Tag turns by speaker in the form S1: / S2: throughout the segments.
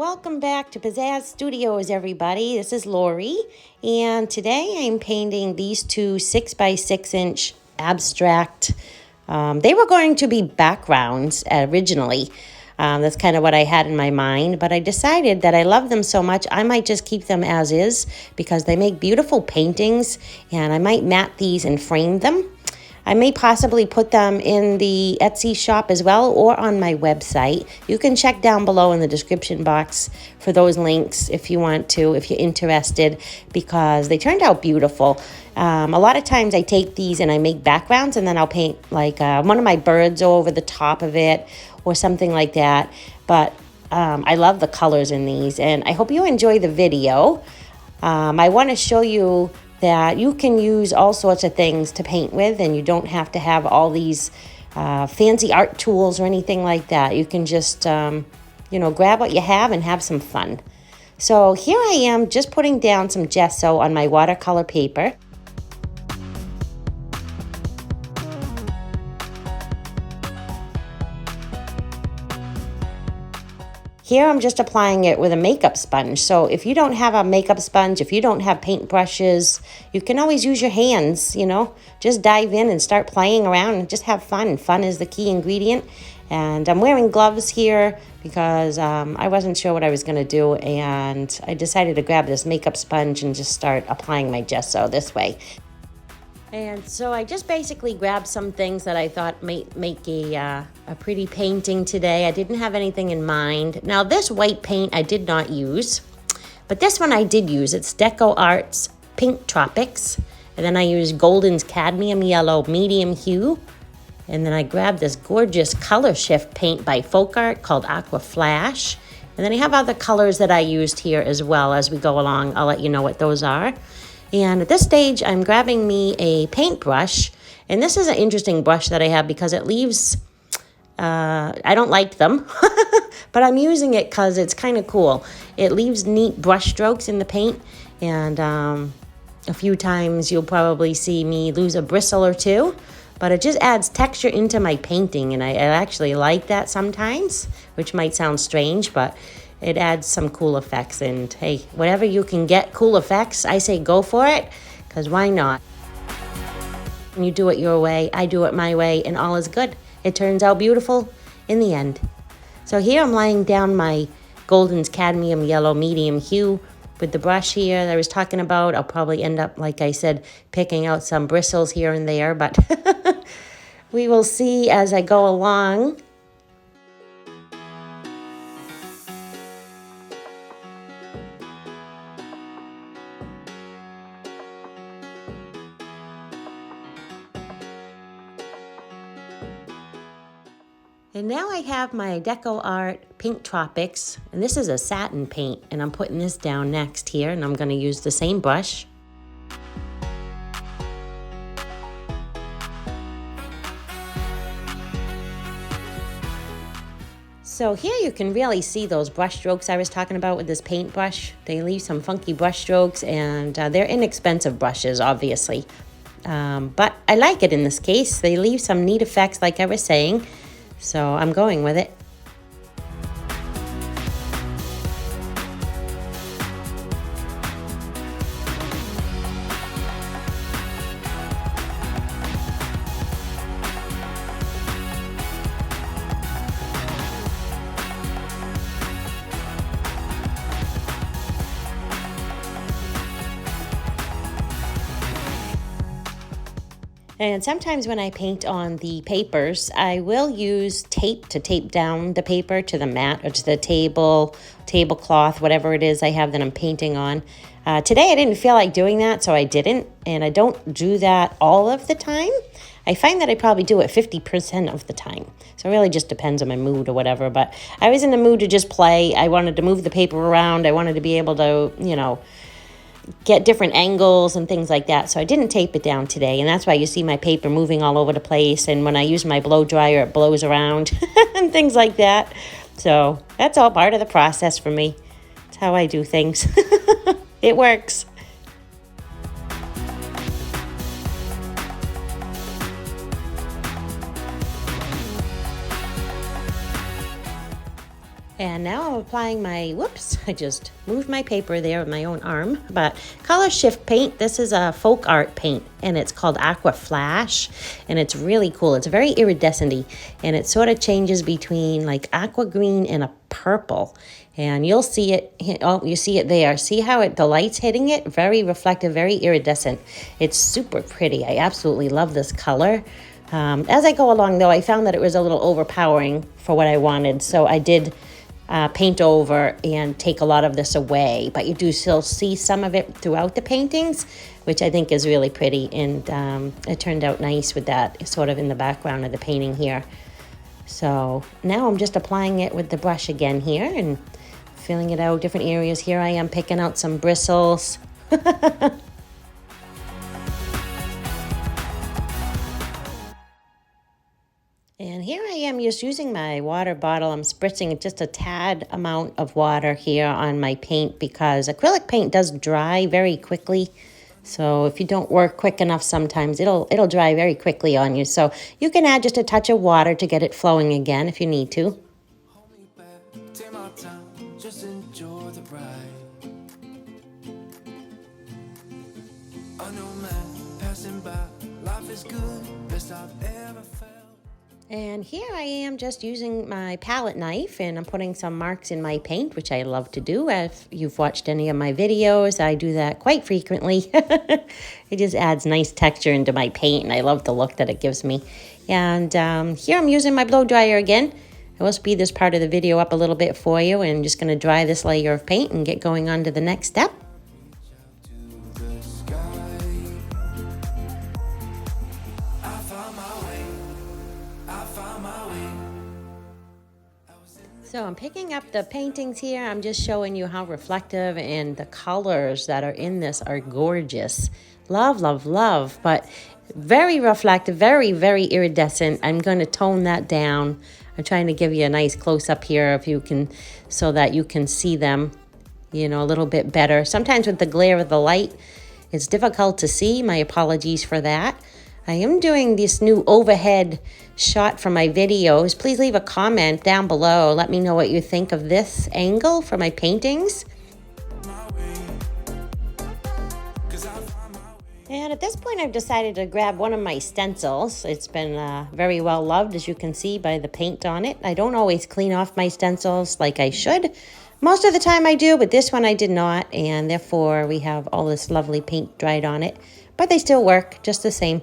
S1: welcome back to Pizzazz Studios, everybody. This is Lori, and today I'm painting these two 6x6" abstract. They were going to be backgrounds originally. That's kind of what I had in my mind, but I decided that I love them so much, I might just keep them as is because they make beautiful paintings, and I might matte these and frame them. I may possibly put them in the Etsy shop as well or on my website. You can check down below in the description box for those links if you want to, if you're interested, because they turned out beautiful. A lot of times I take these and I make backgrounds and then I'll paint like one of my birds over the top of it or something like that. But I love the colors in these, and I hope you enjoy the video. I want to show you that you can use all sorts of things to paint with, and you don't have to have all these fancy art tools or anything like that. You can just, grab what you have and have some fun. So here I am just putting down some gesso on my watercolor paper. Here I'm just applying it with a makeup sponge. So if you don't have a makeup sponge, if you don't have paint brushes, you can always use your hands, Just dive in and start playing around and just have fun. Fun is the key ingredient. And I'm wearing gloves here because I wasn't sure what I was going to do. And I decided to grab this makeup sponge and just start applying my gesso this way. And so I just basically grabbed some things that I thought might make a pretty painting today. I didn't have anything in mind. Now this white paint I did not use, but this one I did use. It's Deco Art's Pink Tropics. And then I used Golden's Cadmium Yellow Medium Hue. And then I grabbed this gorgeous color shift paint by Folk Art called Aqua Flash. And then I have other colors that I used here as well as we go along. I'll let you know what those are. And at this stage, I'm grabbing me a paintbrush. And this is an interesting brush that I have because it leaves, I don't like them, but I'm using it because it's kind of cool. It leaves neat brush strokes in the paint. And a few times you'll probably see me lose a bristle or two. But it just adds texture into my painting. And I actually like that sometimes, which might sound strange, but it adds some cool effects, and hey, whatever you can get cool effects, I say go for it, because why not? You do it your way, I do it my way, and all is good. It turns out beautiful in the end. So here I'm laying down my Golden's Cadmium Yellow Medium Hue with the brush here that I was talking about. I'll probably end up, like I said, picking out some bristles here and there, but we will see as I go along. And now I have my Deco Art Pink Tropics, and this is a satin paint, and I'm putting this down next here, and I'm going to use the same brush. So here you can really see those brush strokes I was talking about with this paintbrush. They leave some funky brush strokes, and they're inexpensive brushes, obviously. But I like it in this case. They leave some neat effects, like I was saying. So I'm going with it. And sometimes when I paint on the papers, I will use tape to tape down the paper to the mat or to the tablecloth, whatever it is I have that I'm painting on. Today I didn't feel like doing that, so I didn't. And I don't do that all of the time. I find that I probably do it 50% of the time. So it really just depends on my mood or whatever. But I was in the mood to just play. I wanted to move the paper around. I wanted to be able to, get different angles and things like that. So I didn't tape it down today, and that's why you see my paper moving all over the place, and when I use my blow dryer it blows around and things like that. So that's all part of the process for me. It's how I do things. It works. And now I'm applying my, whoops, I just moved my paper there with my own arm, but color shift paint. This is a folk art paint and it's called Aqua Flash and it's really cool. It's very iridescent-y and it sort of changes between like aqua green and a purple. And you'll see it, oh, you see it there. See how the light's hitting it? Very reflective, very iridescent. It's super pretty. I absolutely love this color. As I go along though, I found that it was a little overpowering for what I wanted. So I did paint over and take a lot of this away, but you do still see some of it throughout the paintings, which I think is really pretty, and it turned out nice with that sort of in the background of the painting here. So now I'm just applying it with the brush again here and filling it out different areas. Here I am picking out some bristles. And here I am just using my water bottle. I'm spritzing just a tad amount of water here on my paint because acrylic paint does dry very quickly. So if you don't work quick enough, sometimes it'll dry very quickly on you. So you can add just a touch of water to get it flowing again if you need to. And here I am just using my palette knife and I'm putting some marks in my paint, which I love to do. If you've watched any of my videos, I do that quite frequently. It just adds nice texture into my paint and I love the look that it gives me. And here I'm using my blow dryer again. I will speed this part of the video up a little bit for you and I'm just going to dry this layer of paint and get going on to the next step. So I'm picking up the paintings here. I'm just showing you how reflective and the colors that are in this are gorgeous. Love, love, love, but very reflective, very, very iridescent. I'm going to tone that down. I'm trying to give you a nice close-up here if you can, so that you can see them, you know, a little bit better. Sometimes with the glare of the light, it's difficult to see. My apologies for that. I am doing this new overhead shot for my videos. Please leave a comment down below. Let me know what you think of this angle for my paintings. And at this point, I've decided to grab one of my stencils. It's been very well loved, as you can see by the paint on it. I don't always clean off my stencils like I should. Most of the time I do, but this one I did not, and therefore we have all this lovely paint dried on it. But they still work just the same.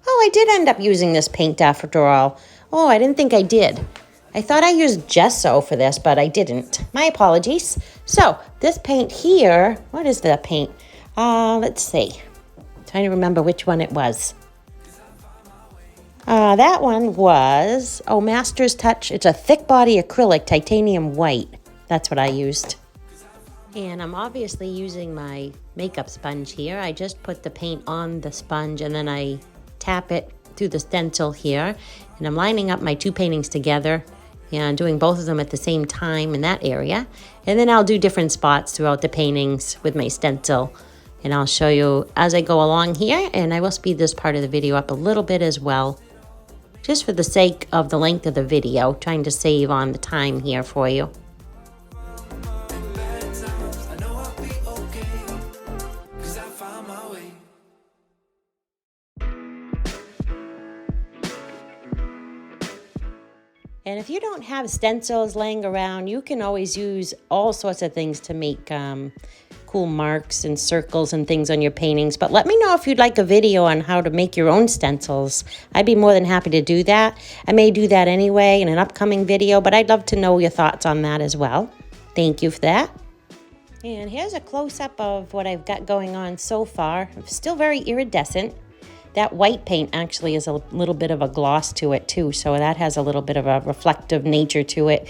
S1: Oh, I did end up using this paint after all. Oh, I didn't think I did. I thought I used gesso for this, but I didn't. My apologies. So, this paint here, what is the paint? Let's see. I'm trying to remember which one it was. That one was, Master's Touch. It's a thick body acrylic titanium white. That's what I used. And I'm obviously using my makeup sponge here. I just put the paint on the sponge and then I tap it through the stencil here, and I'm lining up my two paintings together and doing both of them at the same time in that area, and then I'll do different spots throughout the paintings with my stencil, and I'll show you as I go along here, and I will speed this part of the video up a little bit as well, just for the sake of the length of the video, trying to save on the time here for you. And if you don't have stencils laying around, you can always use all sorts of things to make cool marks and circles and things on your paintings. But let me know if you'd like a video on how to make your own stencils. I'd be more than happy to do that. I may do that anyway in an upcoming video, but I'd love to know your thoughts on that as well. Thank you for that. And here's a close-up of what I've got going on so far. It's still very iridescent. That white paint actually has a little bit of a gloss to it too, so that has a little bit of a reflective nature to it.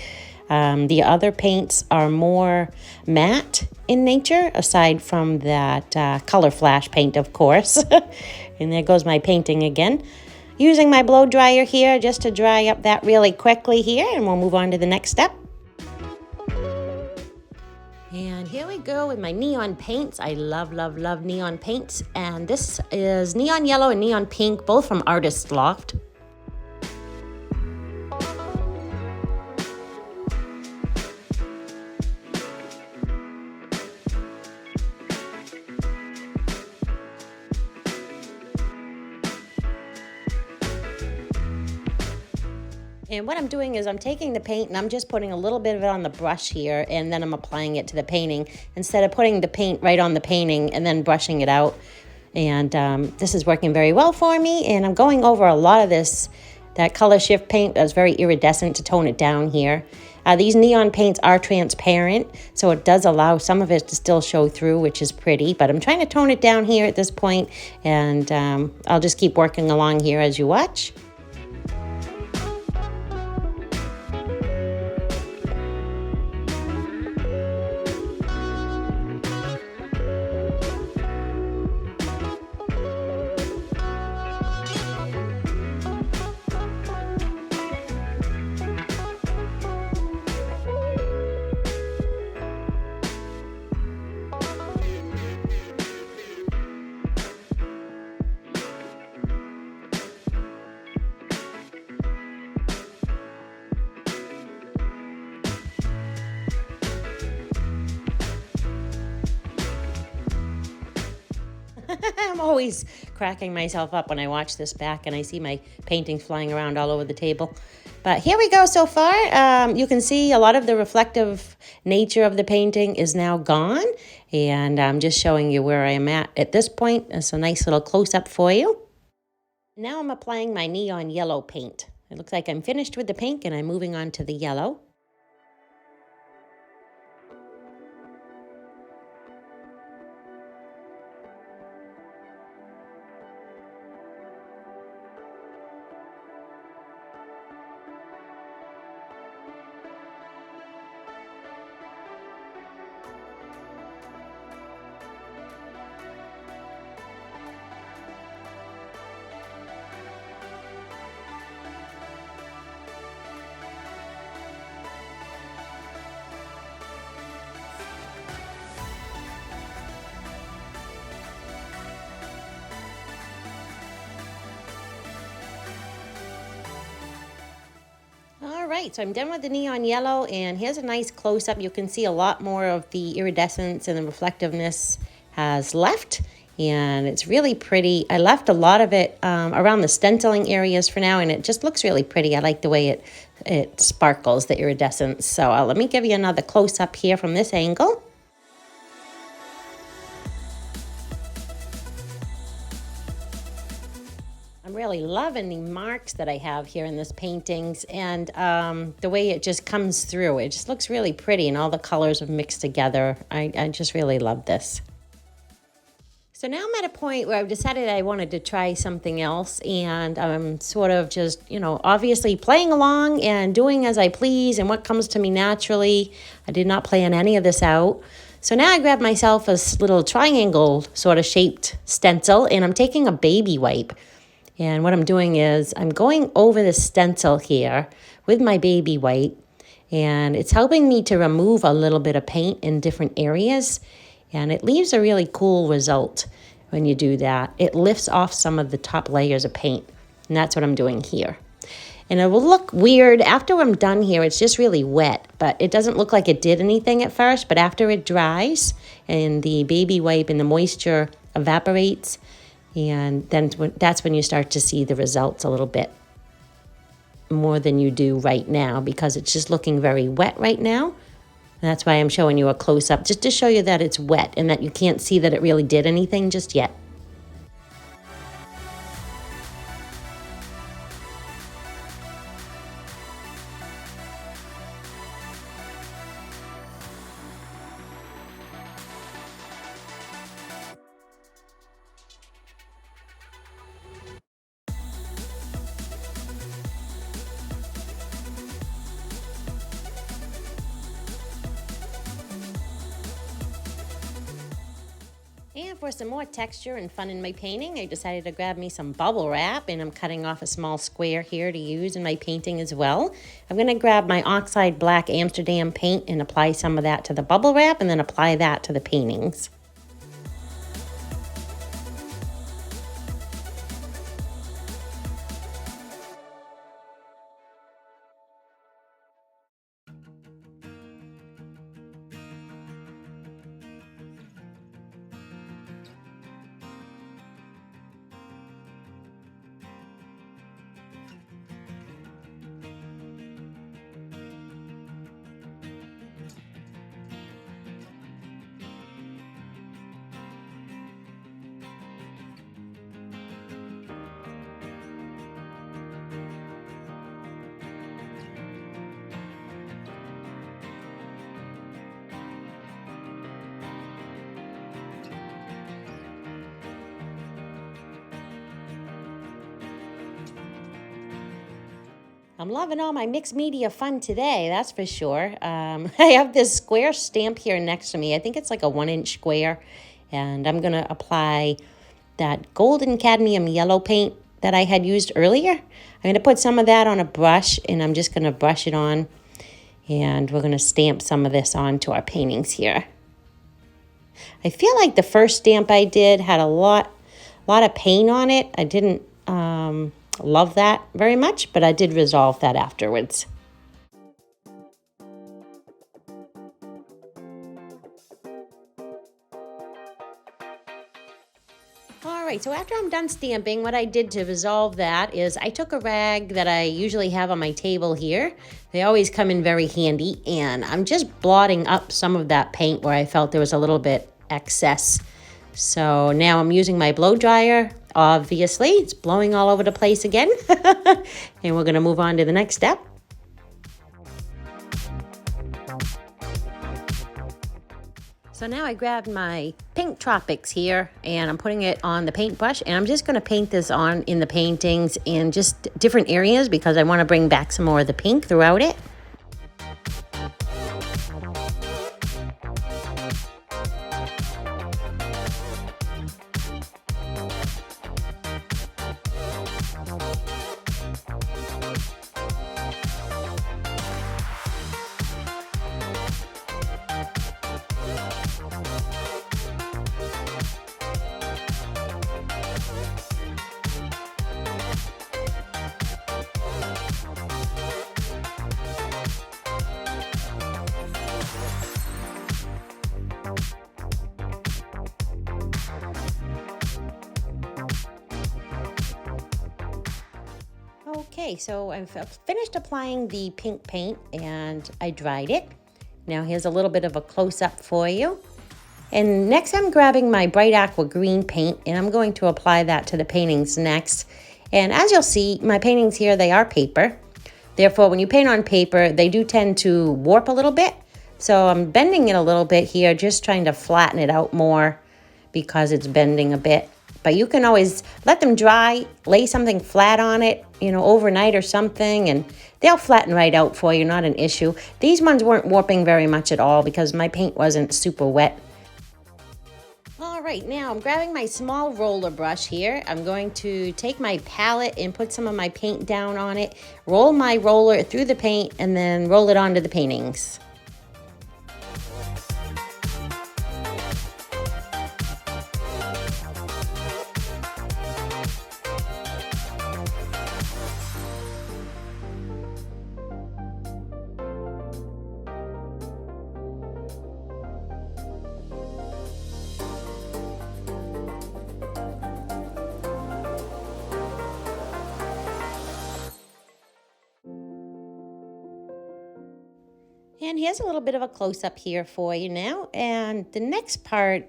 S1: The other paints are more matte in nature, aside from that color flash paint, of course. And there goes my painting again. Using my blow dryer here just to dry up that really quickly here, and we'll move on to the next step. And here we go with my neon paints. I love, love, love neon paints. And this is neon yellow and neon pink, both from Artist Loft. And what I'm doing is I'm taking the paint and I'm just putting a little bit of it on the brush here, and then I'm applying it to the painting instead of putting the paint right on the painting and then brushing it out. And this is working very well for me, and I'm going over a lot of that color shift paint that's very iridescent to tone it down here. These neon paints are transparent, so it does allow some of it to still show through, which is pretty, but I'm trying to tone it down here at this point, and I'll just keep working along here as you watch. I'm always cracking myself up when I watch this back and I see my paintings flying around all over the table. But here we go so far. You can see a lot of the reflective nature of the painting is now gone. And I'm just showing you where I am at this point. It's a nice little close-up for you. Now I'm applying my neon yellow paint. It looks like I'm finished with the pink and I'm moving on to the yellow. All right, so I'm done with the neon yellow, and here's a nice close-up. You can see a lot more of the iridescence and the reflectiveness has left, and it's really pretty. I left a lot of it around the stenciling areas for now, and it just looks really pretty. I like the way it sparkles, the iridescence. So let me give you another close-up here from this angle. I'm really loving the marks that I have here in this paintings, and the way it just comes through. It just looks really pretty, and all the colors have mixed together. I just really love this. So now I'm at a point where I've decided I wanted to try something else, and I'm sort of just, obviously playing along and doing as I please and what comes to me naturally. I did not plan any of this out. So now I grabbed myself a little triangle sort of shaped stencil, and I'm taking a baby wipe. And what I'm doing is I'm going over the stencil here with my baby wipe, and it's helping me to remove a little bit of paint in different areas, and it leaves a really cool result when you do that. It lifts off some of the top layers of paint, and that's what I'm doing here. And it will look weird after I'm done here. It's just really wet, but it doesn't look like it did anything at first, but after it dries and the baby wipe and the moisture evaporates, and then that's when you start to see the results a little bit more than you do right now, because it's just looking very wet right now. And that's why I'm showing you a close-up, just to show you that it's wet and that you can't see that it really did anything just yet. And for some more texture and fun in my painting, I decided to grab me some bubble wrap, and I'm cutting off a small square here to use in my painting as well. I'm going to grab my Oxide Black Amsterdam paint and apply some of that to the bubble wrap, and then apply that to the paintings. I'm loving all my mixed media fun today, that's for sure. I have this square stamp here next to me. I think it's like a 1-inch square. And I'm going to apply that golden cadmium yellow paint that I had used earlier. I'm going to put some of that on a brush, and I'm just going to brush it on. And we're going to stamp some of this onto our paintings here. I feel like the first stamp I did had a lot of paint on it. I didn't love that very much, but I did resolve that afterwards. All right, so after I'm done stamping, what I did to resolve that is I took a rag that I usually have on my table here. They always come in very handy, and I'm just blotting up some of that paint where I felt there was a little bit excess. So now I'm using my blow dryer. Obviously, it's blowing all over the place again. And we're going to move on to the next step. So now I grabbed my pink tropics here, and I'm putting it on the paintbrush, and I'm just going to paint this on in the paintings in just different areas because I want to bring back some more of the pink throughout it. Okay, so I've finished applying the pink paint and I dried it. Now here's a little bit of a close-up for you. And next I'm grabbing my bright aqua green paint, and I'm going to apply that to the paintings next. And as you'll see, my paintings here, they are paper. Therefore, when you paint on paper, they do tend to warp a little bit. So I'm bending it a little bit here, just trying to flatten it out more because it's bending a bit. But you can always let them dry, lay something flat on it, overnight or something, and they'll flatten right out for you, not an issue. These ones weren't warping very much at all because my paint wasn't super wet. All right, now I'm grabbing my small roller brush here. I'm going to take my palette and put some of my paint down on it, roll my roller through the paint, and then roll it onto the paintings. And here's a little bit of a close-up here for you now. And the next part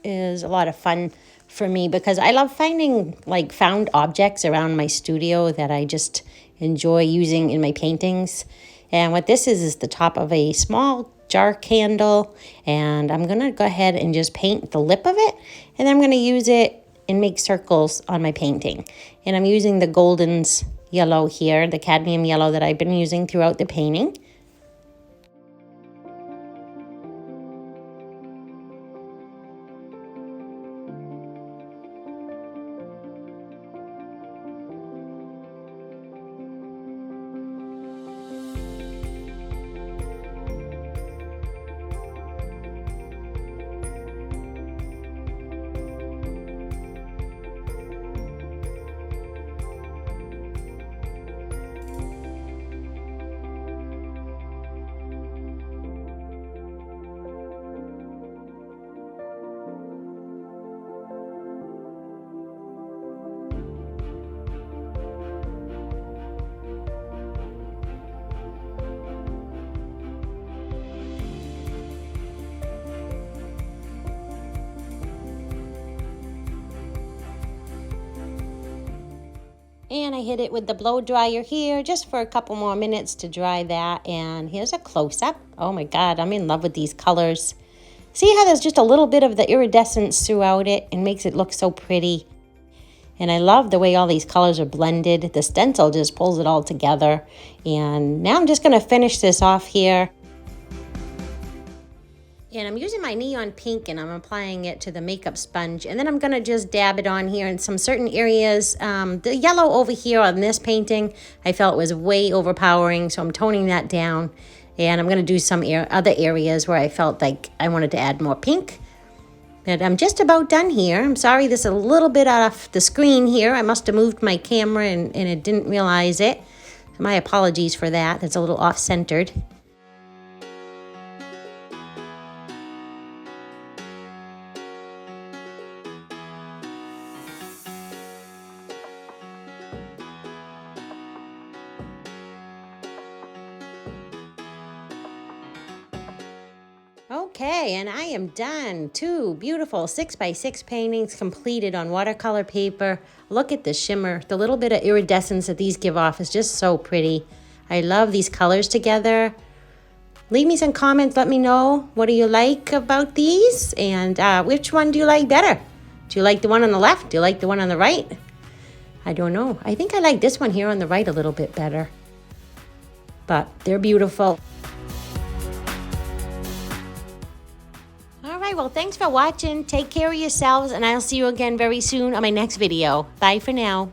S1: is a lot of fun for me because I love finding found objects around my studio that I just enjoy using in my paintings. And what this is the top of a small jar candle. And I'm going to go ahead and just paint the lip of it. And then I'm going to use it and make circles on my painting. And I'm using the Golden's yellow here, the cadmium yellow that I've been using throughout the painting. And I hit it with the blow dryer here just for a couple more minutes to dry that. And here's a close-up. Oh my God, I'm in love with these colors. See how there's just a little bit of the iridescence throughout it and makes it look so pretty. And I love the way all these colors are blended. The stencil just pulls it all together. And now I'm just going to finish this off here. And I'm using my neon pink and I'm applying it to the makeup sponge. And then I'm going to just dab it on here in some certain areas. The yellow over here on this painting, I felt was way overpowering. So I'm toning that down. And I'm going to do some other areas where I felt like I wanted to add more pink. But I'm just about done here. I'm sorry this is a little bit off the screen here. I must have moved my camera and it didn't realize it. My apologies for that. That's a little off-centered. Okay, and I am done. 2 beautiful 6x6 paintings completed on watercolor paper. Look at the shimmer. The little bit of iridescence that these give off is just so pretty. I love these colors together. Leave me some comments. Let me know, what do you like about these? And which one do you like better? Do you like the one on the left? Do you like the one on the right? I don't know. I think I like this one here on the right a little bit better. But they're beautiful. Well, thanks for watching. Take care of yourselves, and I'll see you again very soon on my next video. Bye for now.